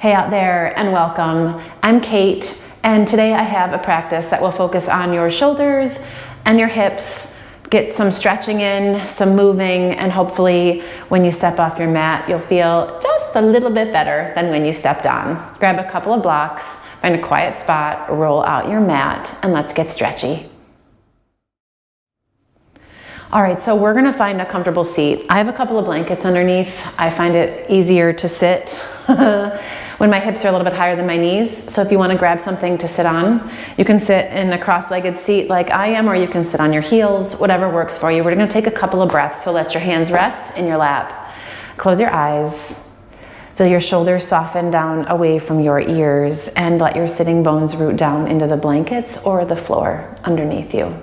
Hey out there, and welcome. I'm Kate, and today I have a practice that will focus on your shoulders and your hips. Get some stretching in, some moving, and hopefully when you step off your mat, you'll feel just a little bit better than when you stepped on. Grab a couple of blocks, find a quiet spot, roll out your mat, and let's get stretchy. All right, so we're gonna find a comfortable seat. I have a couple of blankets underneath. I find it easier to sit when my hips are a little bit higher than my knees. So if you wanna grab something to sit on, you can sit in a cross-legged seat like I am, or you can sit on your heels, whatever works for you. We're gonna take a couple of breaths, so let your hands rest in your lap. Close your eyes. Feel your shoulders soften down away from your ears, and let your sitting bones root down into the blankets or the floor underneath you.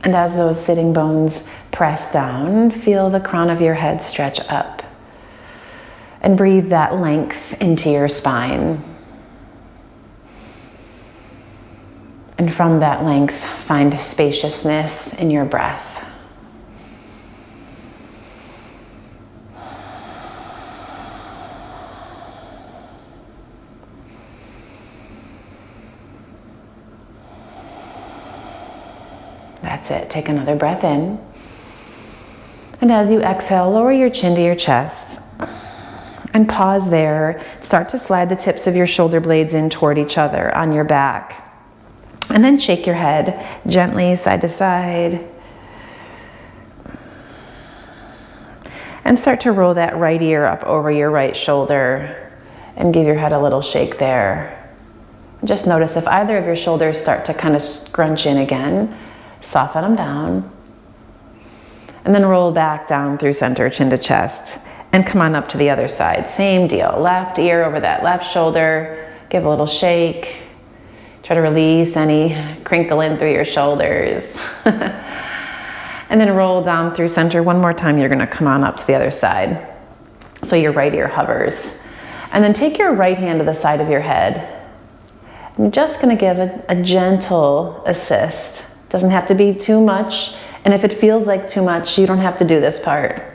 And as those sitting bones press down, feel the crown of your head stretch up. And breathe that length into your spine. And from that length, find spaciousness in your breath. That's it. Take another breath in. And as you exhale, lower your chin to your chest. And pause there. Start to slide the tips of your shoulder blades in toward each other on your back. And then shake your head gently side to side. And start to roll that right ear up over your right shoulder and give your head a little shake there. Just notice if either of your shoulders start to kind of scrunch in again, soften them down. And then roll back down through center, chin to chest. And come on up to the other side. Same deal. Left ear over that left shoulder. Give a little shake. Try to release any crinkle in through your shoulders. And then roll down through center. One more time, you're going to come on up to the other side. So your right ear hovers. And then take your right hand to the side of your head. I'm just going to give a gentle assist. Doesn't have to be too much. And if it feels like too much, you don't have to do this part.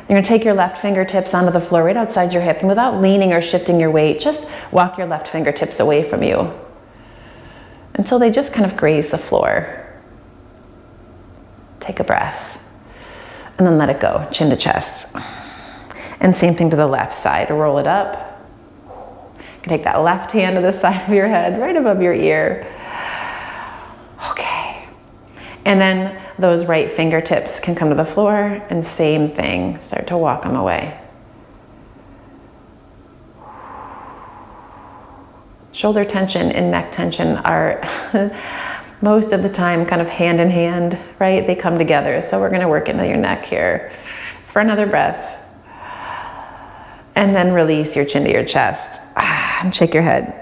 You're gonna take your left fingertips onto the floor right outside your hip, and without leaning or shifting your weight, just walk your left fingertips away from you until they just kind of graze the floor. Take a breath, and then let it go, chin to chest. And same thing to the left side, roll it up. You can take that left hand to the side of your head, right above your ear. Okay. And then those right fingertips can come to the floor, and same thing, start to walk them away. Shoulder tension and neck tension are most of the time kind of hand in hand, right? They come together. So we're gonna work into your neck here for another breath. And then release your chin to your chest and shake your head.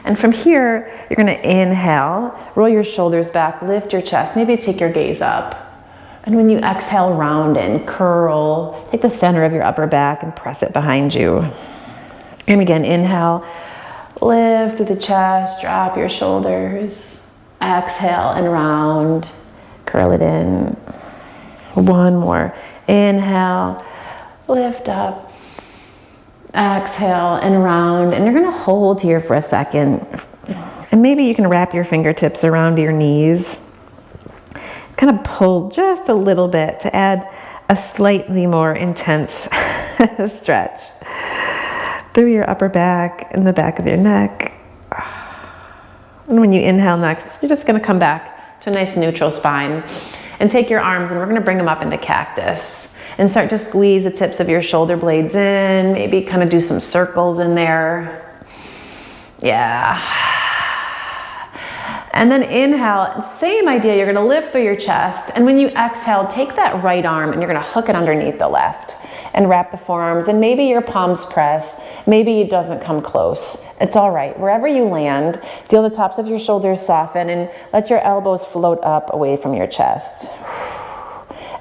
And from here, you're gonna inhale, roll your shoulders back, lift your chest, maybe take your gaze up. And when you exhale, round and curl, take the center of your upper back and press it behind you. And again, inhale, lift through the chest, drop your shoulders. Exhale and round, curl it in. One more, inhale, lift up. Exhale and round, and you're gonna hold here for a second. And maybe you can wrap your fingertips around your knees. Kind of pull just a little bit to add a slightly more intense stretch through your upper back and the back of your neck. And when you inhale next, you're just gonna come back to a nice neutral spine and take your arms, and we're gonna bring them up into cactus. And start to squeeze the tips of your shoulder blades in, maybe kind of do some circles in there. Yeah. And then inhale, same idea, you're gonna lift through your chest, and when you exhale, take that right arm and you're gonna hook it underneath the left and wrap the forearms, and maybe your palms press, maybe it doesn't come close. It's all right, wherever you land, feel the tops of your shoulders soften and let your elbows float up away from your chest.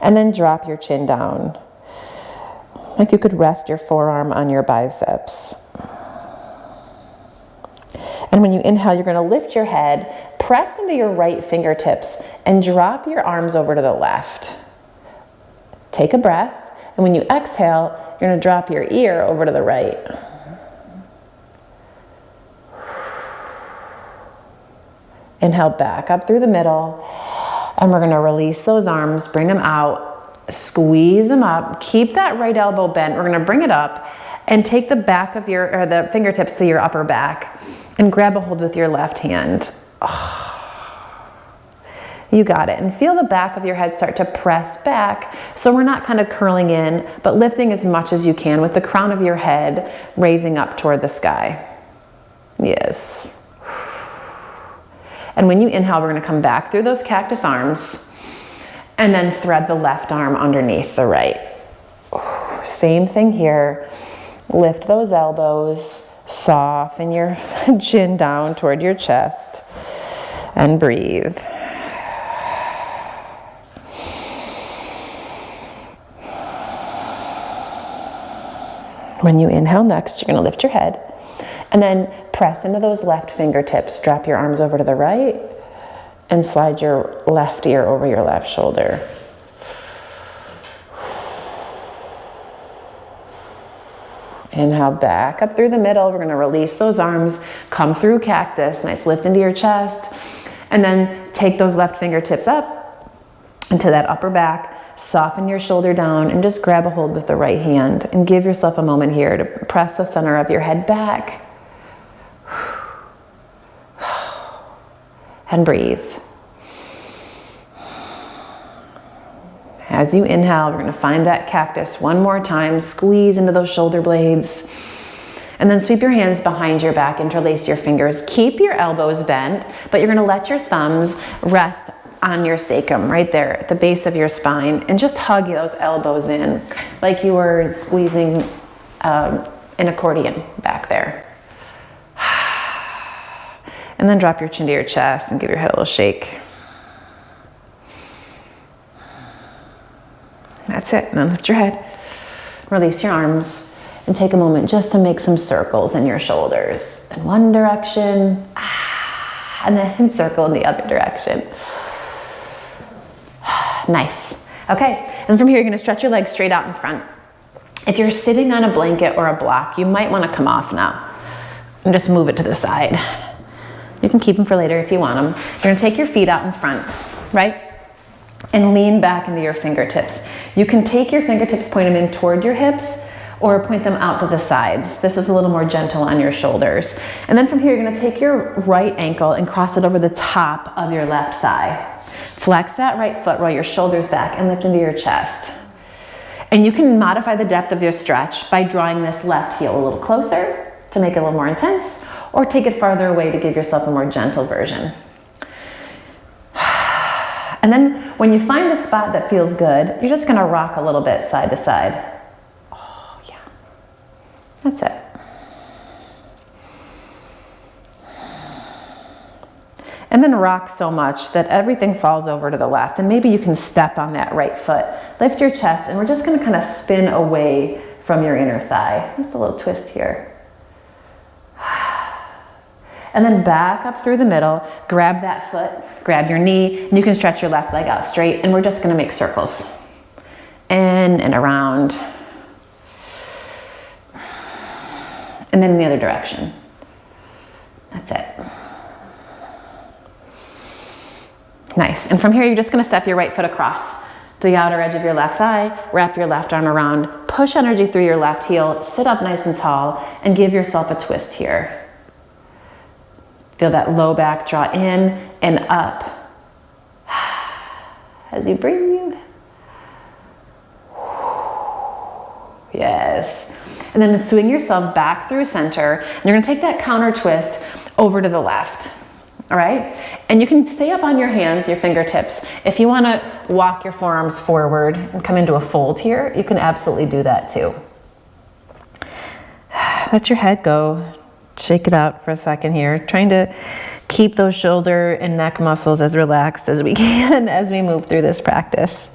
And then drop your chin down. Like you could rest your forearm on your biceps. And when you inhale, you're gonna lift your head, press into your right fingertips, and drop your arms over to the left. Take a breath, and when you exhale, you're gonna drop your ear over to the right. Inhale back up through the middle, and we're gonna release those arms, bring them out, squeeze them up, keep that right elbow bent. We're gonna bring it up and take the back of the fingertips to your upper back and grab a hold with your left hand. Oh. You got it. And feel the back of your head start to press back, so we're not kind of curling in, but lifting as much as you can with the crown of your head raising up toward the sky. Yes. And when you inhale, we're going to come back through those cactus arms and then thread the left arm underneath the right. Same thing here. Lift those elbows, soften your chin down toward your chest, and breathe. When you inhale next, you're going to lift your head and then press into those left fingertips. Drop your arms over to the right and slide your left ear over your left shoulder. Inhale back up through the middle. We're going to release those arms, come through cactus, nice lift into your chest, and then take those left fingertips up into that upper back. Soften your shoulder down and just grab a hold with the right hand and give yourself a moment here to press the center of your head back. And breathe. As you inhale, we're going to find that cactus one more time. Squeeze into those shoulder blades. And then sweep your hands behind your back, interlace your fingers. Keep your elbows bent, but you're going to let your thumbs rest on your sacrum, right there at the base of your spine, and just hug those elbows in like you were squeezing an accordion back there. And then drop your chin to your chest and give your head a little shake. That's it. And then lift your head, release your arms, and take a moment just to make some circles in your shoulders. In one direction, and then circle in the other direction. Nice. Okay, and from here you're going to stretch your legs straight out in front. If you're sitting on a blanket or a block, you might want to come off now and just move it to the side. You can keep them for later if you want them. You're going to take your feet out in front, right? And lean back into your fingertips. You can take your fingertips, point them in toward your hips, or point them out to the sides. This is a little more gentle on your shoulders. And then from here, you're going to take your right ankle and cross it over the top of your left thigh. Flex that right foot, roll your shoulders back, and lift into your chest. And you can modify the depth of your stretch by drawing this left heel a little closer to make it a little more intense, or take it farther away to give yourself a more gentle version. And then when you find a spot that feels good, you're just going to rock a little bit side to side. Oh, yeah. That's it. And then rock so much that everything falls over to the left. And maybe you can step on that right foot. Lift your chest, and we're just going to kind of spin away from your inner thigh. Just a little twist here. And then back up through the middle, grab that foot, grab your knee, and you can stretch your left leg out straight, and we're just going to make circles. In and around. And then in the other direction. That's it. Nice. And from here, you're just going to step your right foot across to the outer edge of your left thigh, wrap your left arm around, push energy through your left heel, sit up nice and tall, and give yourself a twist here. Feel that low back draw in and up as you breathe. Yes. And then swing yourself back through center. And you're going to take that counter twist over to the left. All right? And you can stay up on your hands, your fingertips. If you want to walk your forearms forward and come into a fold here, you can absolutely do that too. Let your head go. Shake it out for a second here, trying to keep those shoulder and neck muscles as relaxed as we can as we move through this practice.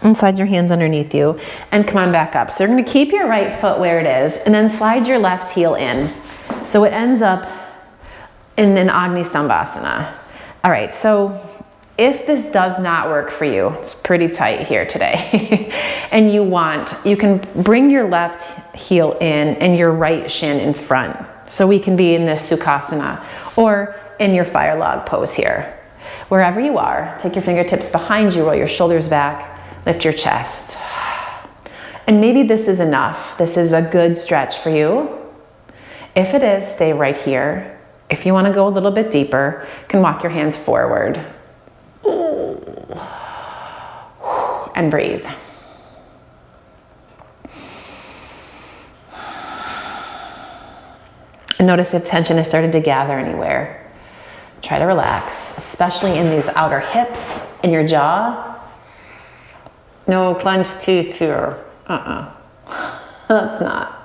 And slide your hands underneath you and come on back up. So you're going to keep your right foot where it is and then slide your left heel in. So it ends up in an Agni Sambhasana. All right, so If this does not work for you, it's pretty tight here today, and you can bring your left heel in and your right shin in front. So we can be in this Sukhasana or in your fire log pose here. Wherever you are, take your fingertips behind you, roll your shoulders back, lift your chest. And maybe this is enough. This is a good stretch for you. If it is, stay right here. If you want to go a little bit deeper, you can walk your hands forward. And breathe. And notice if tension has started to gather anywhere. Try to relax, especially in these outer hips, in your jaw. No clenched teeth here. That's not.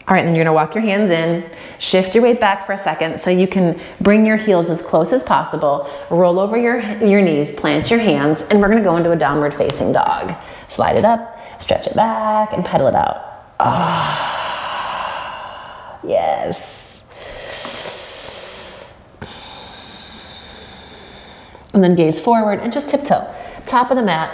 All right, then you're gonna walk your hands in, shift your weight back for a second so you can bring your heels as close as possible, roll over your knees, plant your hands, and we're gonna go into a downward facing dog. Slide it up, stretch it back, and pedal it out. Yes. And then gaze forward and just tiptoe. Top of the mat,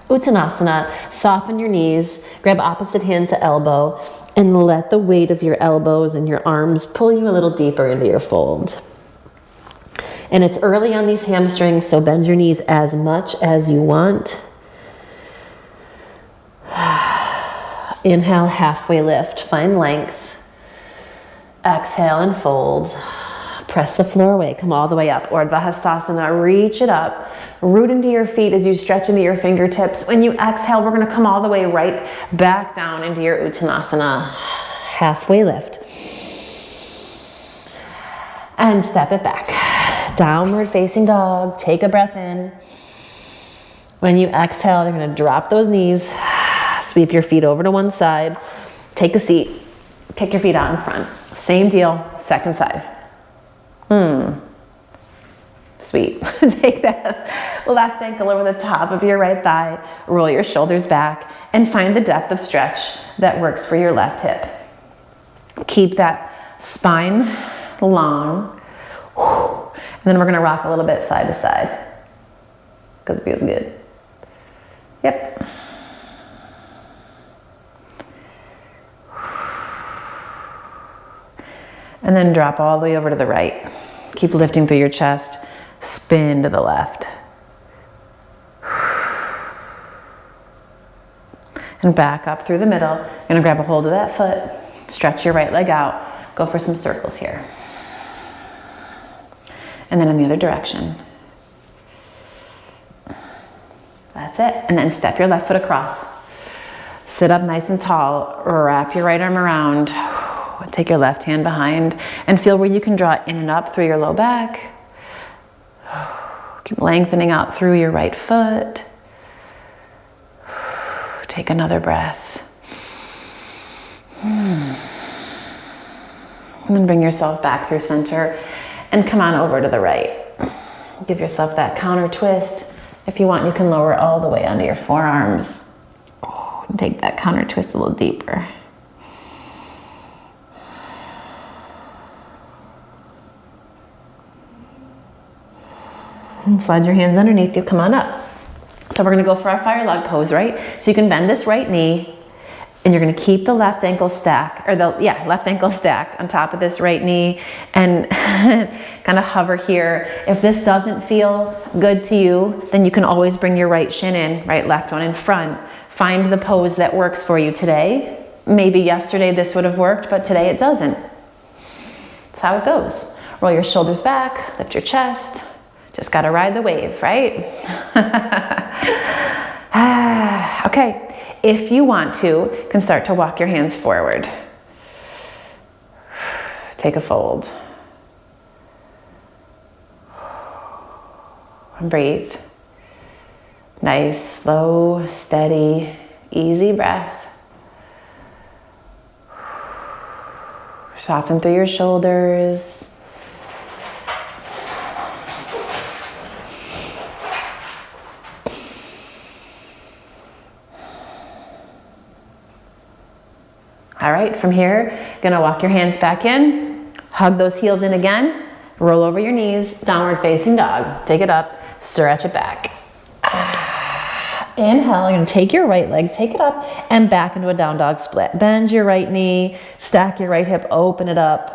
Uttanasana, soften your knees, grab opposite hand to elbow, and let the weight of your elbows and your arms pull you a little deeper into your fold. And it's early on these hamstrings, so bend your knees as much as you want. Inhale, halfway lift, find length. Exhale and fold. Press the floor away, come all the way up. Urdhva Hastasana, reach it up. Root into your feet as you stretch into your fingertips. When you exhale, we're gonna come all the way right back down into your Uttanasana. Halfway lift. And step it back. Downward facing dog, take a breath in. When you exhale, you're gonna drop those knees, sweep your feet over to one side, take a seat, kick your feet out in front. Same deal, second side. Sweet. Take that left ankle over the top of your right thigh, roll your shoulders back, and find the depth of stretch that works for your left hip. Keep that spine long. And then we're gonna rock a little bit side to side, because it feels good. Yep. And then drop all the way over to the right. Keep lifting through your chest. Spin to the left. And back up through the middle. You're gonna grab a hold of that foot. Stretch your right leg out. Go for some circles here. And then in the other direction. That's it. And then step your left foot across. Sit up nice and tall. Wrap your right arm around. Take your left hand behind and feel where you can draw in and up through your low back. Keep lengthening out through your right foot. Take another breath. And then bring yourself back through center and come on over to the right. Give yourself that counter twist. If you want, you can lower all the way onto your forearms. And take that counter twist a little deeper. And slide your hands underneath you, come on up. So we're gonna go for our fire log pose, right? So you can bend this right knee and you're gonna keep the left ankle stacked, or left ankle stacked on top of this right knee and kind of hover here. If this doesn't feel good to you, then you can always bring your right shin in, right left one in front. Find the pose that works for you today. Maybe yesterday this would have worked, but today it doesn't. That's how it goes. Roll your shoulders back, lift your chest. Just gotta ride the wave, right? Okay, if you want to, you can start to walk your hands forward. Take a fold. And breathe. Nice, slow, steady, easy breath. Soften through your shoulders. All right, from here, gonna walk your hands back in, hug those heels in again, Roll over your knees, downward facing dog. Take it up, stretch it back. Inhale, you're gonna take your right leg, take it up and back into a down dog split. Bend your right knee, stack your right hip, open it up.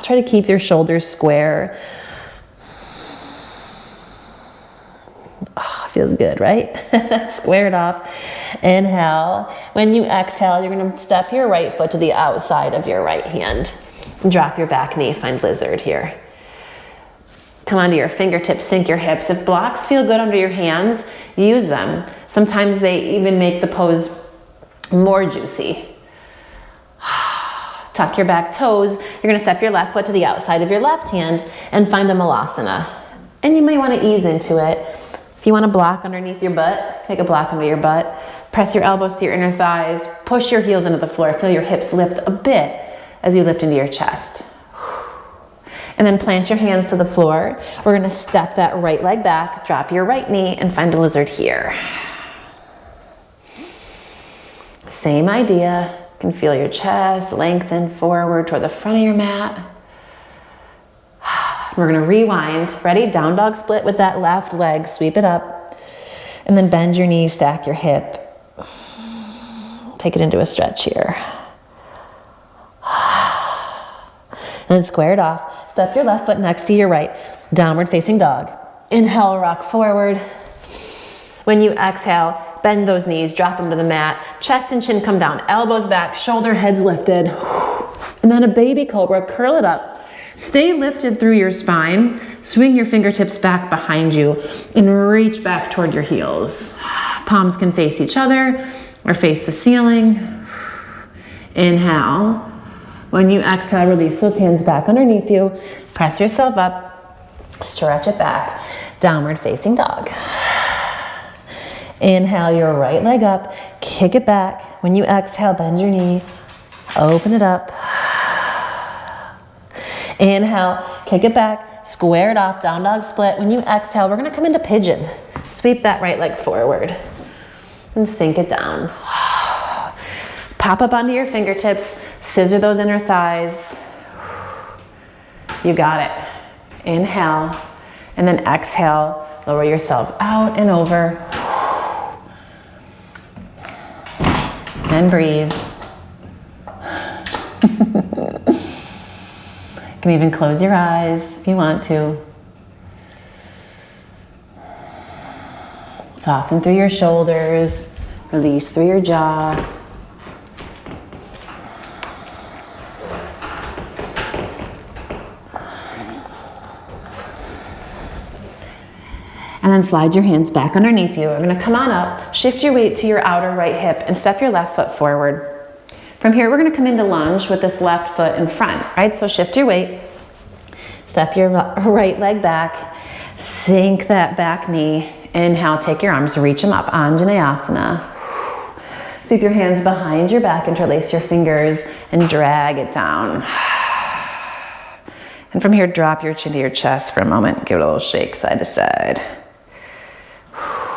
Try to keep your shoulders square. Feels good, right? Square it off. Inhale. When you exhale, you're gonna step your right foot to the outside of your right hand. Drop your back knee, find lizard here. Come onto your fingertips, sink your hips. If blocks feel good under your hands, use them. Sometimes they even make the pose more juicy. Tuck your back toes. You're gonna step your left foot to the outside of your left hand and find a malasana. And you may wanna ease into it. If you wanna block underneath your butt, take a block under your butt. Press your elbows to your inner thighs. Push your heels into the floor. Feel your hips lift a bit as you lift into your chest. And then plant your hands to the floor. We're gonna step that right leg back, drop your right knee, and find a lizard here. Same idea. You can feel your chest lengthen forward toward the front of your mat. We're gonna rewind. Ready? Down dog split with that left leg. Sweep it up. And then bend your knee, stack your hip. Take it into a stretch here. And then square it off. Step your left foot next to your right. Downward facing dog. Inhale, rock forward. When you exhale, bend those knees, drop them to the mat. Chest and chin come down. Elbows back, shoulder heads lifted. And then a baby cobra, curl it up. Stay lifted through your spine. Swing your fingertips back behind you and reach back toward your heels. Palms can face each other or face the ceiling. Inhale. When you exhale, release those hands back underneath you. Press yourself up, stretch it back. Downward facing dog. Inhale your right leg up, kick it back. When you exhale, bend your knee, open it up. Inhale, kick it back, square it off, down dog split. When you exhale, we're gonna come into pigeon. Sweep that right leg forward and sink it down. Pop up onto your fingertips, scissor those inner thighs. You got it. Inhale, and then exhale, lower yourself out and over. And breathe. You can even close your eyes if you want to. Soften through your shoulders, release through your jaw. And then slide your hands back underneath you. We're gonna come on up, shift your weight to your outer right hip and step your left foot forward. From here, we're gonna come into lunge with this left foot in front, right? So shift your weight, step your right leg back, sink that back knee. Inhale, take your arms, reach them up, Anjaneyasana. Sweep your hands behind your back, interlace your fingers, and drag it down. And from here, drop your chin to your chest for a moment. Give it a little shake side to side.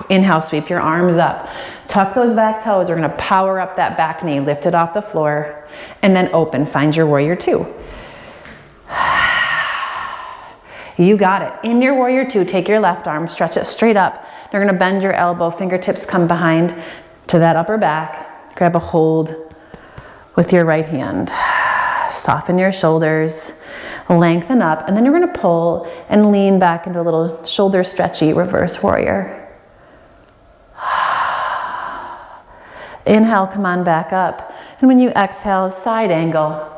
Inhale, sweep your arms up. Tuck those back toes. We're gonna power up that back knee, lift it off the floor, and then open. Find your warrior two. You got it. In your warrior two, take your left arm, stretch it straight up. You're gonna bend your elbow, fingertips come behind to that upper back. Grab a hold with your right hand. Soften your shoulders, lengthen up, and then you're gonna pull and lean back into a little shoulder stretchy reverse warrior. Inhale, come on back up. And when you exhale, side angle.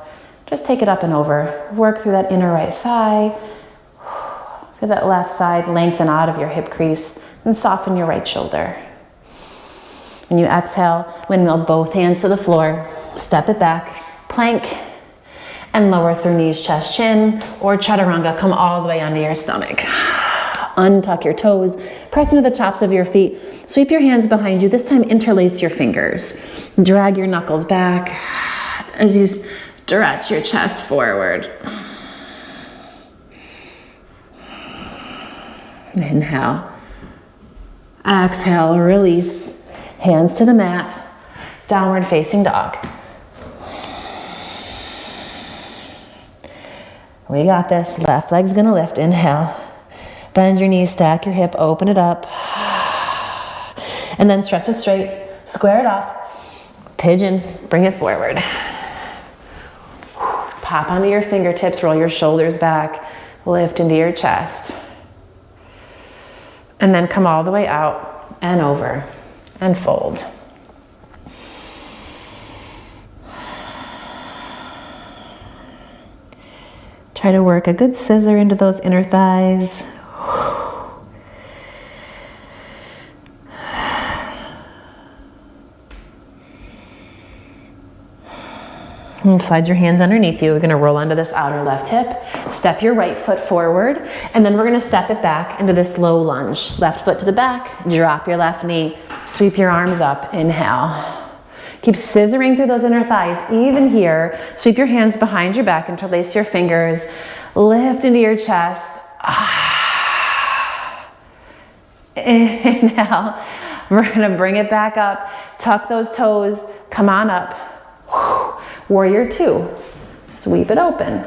Just take it up and over. Work through that inner right thigh. Feel that left side lengthen out of your hip crease and soften your right shoulder. When you exhale, windmill both hands to the floor. Step it back, plank, and lower through knees, chest, chin, or chaturanga. Come all the way onto your stomach. Untuck your toes, press into the tops of your feet. Sweep your hands behind you. This time interlace your fingers. Drag your knuckles back as you stretch your chest forward. Inhale. Exhale, release. Hands to the mat. Downward facing dog. We got this. Left leg's gonna lift. Inhale. Bend your knees, stack your hip, open it up. And then stretch it straight. Square it off. Pigeon. Bring it forward. Pop onto your fingertips. Roll your shoulders back. Lift into your chest. And then come all the way out and over and fold. Try to work a good scissor into those inner thighs. And slide your hands underneath you. We're gonna roll onto this outer left hip. Step your right foot forward, and then we're gonna step it back into this low lunge. Left foot to the back, drop your left knee, sweep your arms up, inhale. Keep scissoring through those inner thighs, even here. Sweep your hands behind your back, interlace your fingers, lift into your chest. Inhale. We're gonna bring it back up, tuck those toes, come on up. Warrior two, sweep it open.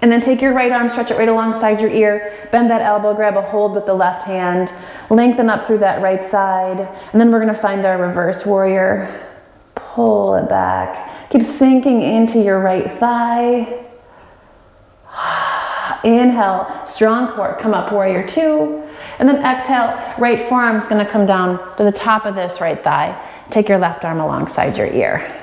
And then take your right arm, stretch it right alongside your ear, bend that elbow, grab a hold with the left hand, lengthen up through that right side, and then we're gonna find our reverse warrior. Pull it back. Keep sinking into your right thigh. Inhale, strong core, come up, warrior two. And then exhale, right forearm's gonna come down to the top of this right thigh. Take your left arm alongside your ear.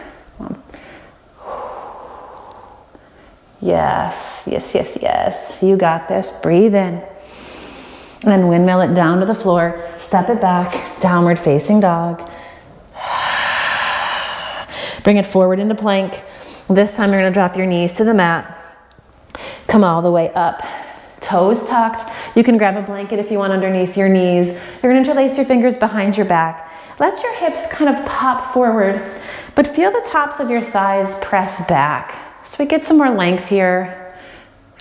Yes, yes, yes, yes. You got this. Breathe in. And then windmill it down to the floor. Step it back. Downward facing dog. Bring it forward into plank. This time you're going to drop your knees to the mat. Come all the way up. Toes tucked. You can grab a blanket if you want underneath your knees. You're going to interlace your fingers behind your back. Let your hips kind of pop forward, but feel the tops of your thighs press back. So we get some more length here.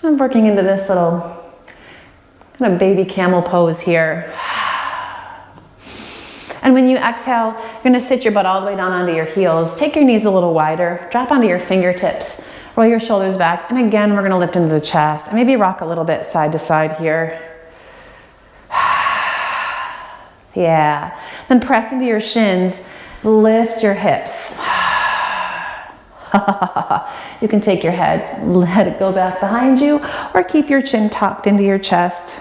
I'm working into this little kind of baby camel pose here. And when you exhale, you're gonna sit your butt all the way down onto your heels. Take your knees a little wider, drop onto your fingertips, roll your shoulders back, and again, we're gonna lift into the chest. And maybe rock a little bit side to side here. Yeah. Then press into your shins, lift your hips. You can take your head, let it go back behind you, or keep your chin tucked into your chest.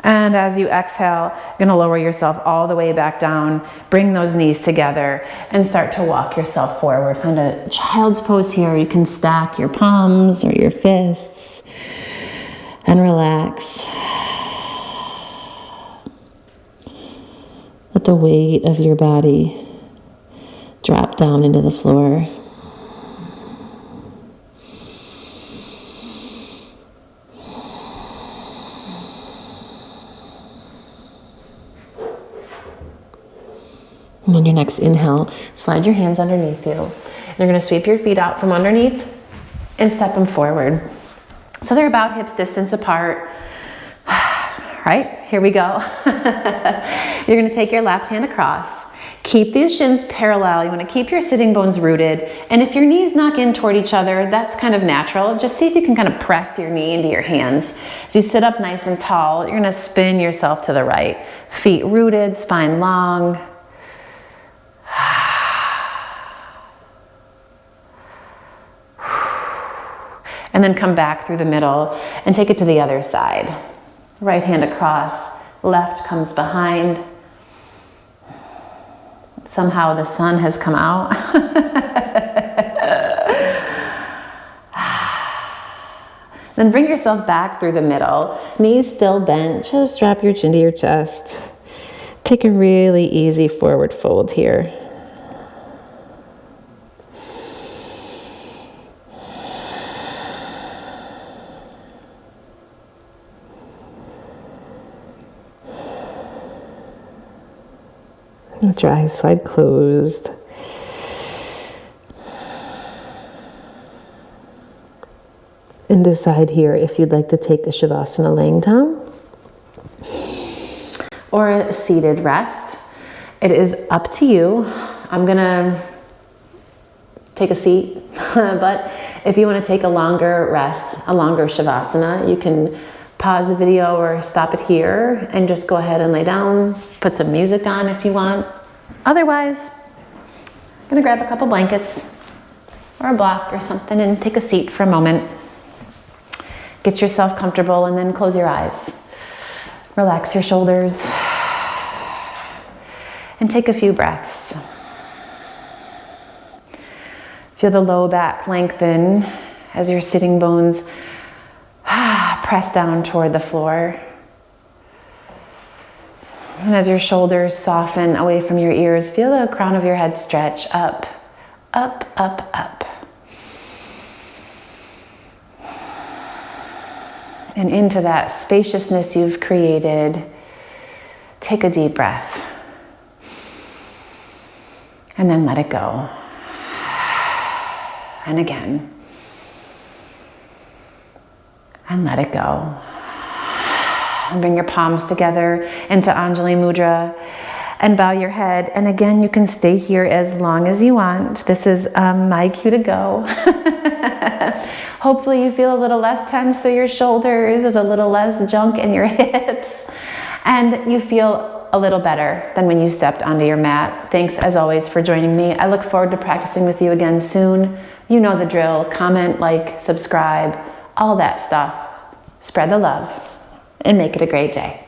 And as you exhale, you're gonna lower yourself all the way back down, bring those knees together, and start to walk yourself forward. Find a child's pose here. You can stack your palms or your fists and relax. Let the weight of your body drop down into the floor. And on your next inhale, slide your hands underneath you. You're going to sweep your feet out from underneath and step them forward. So they're about hips distance apart. Right, here we go. You're going to take your left hand across. Keep these shins parallel. You want to keep your sitting bones rooted. And if your knees knock in toward each other, that's kind of natural. Just see if you can kind of press your knee into your hands. As you sit up nice and tall, you're going to spin yourself to the right. Feet rooted, spine long. And then come back through the middle and take it to the other side. Right hand across, left comes behind. Somehow the sun has come out. Then bring yourself back through the middle. Knees still bent. Just drop your chin to your chest. Take a really easy forward fold here. With your eyes side closed. And decide here if you'd like to take a Shavasana laying down or a seated rest. It is up to you. I'm gonna take a seat. But if you want to take a longer rest, a longer Shavasana, you can pause the video or stop it here and just go ahead and lay down. Put some music on if you want. Otherwise, I'm gonna grab a couple blankets or a block or something and take a seat for a moment. Get yourself comfortable and then close your eyes. Relax your shoulders and take a few breaths. Feel the low back lengthen as your sitting bones press down toward the floor. And as your shoulders soften away from your ears, feel the crown of your head stretch up, up, up, up. And into that spaciousness you've created, take a deep breath. And then let it go. And again. And let it go. And bring your palms together into Anjali Mudra and bow your head. And again, you can stay here as long as you want. This is my cue to go. Hopefully you feel a little less tense through your shoulders. There's a little less junk in your hips. And you feel a little better than when you stepped onto your mat. Thanks as always for joining me. I look forward to practicing with you again soon. You know the drill. Comment, like, subscribe, all that stuff. Spread the love and make it a great day.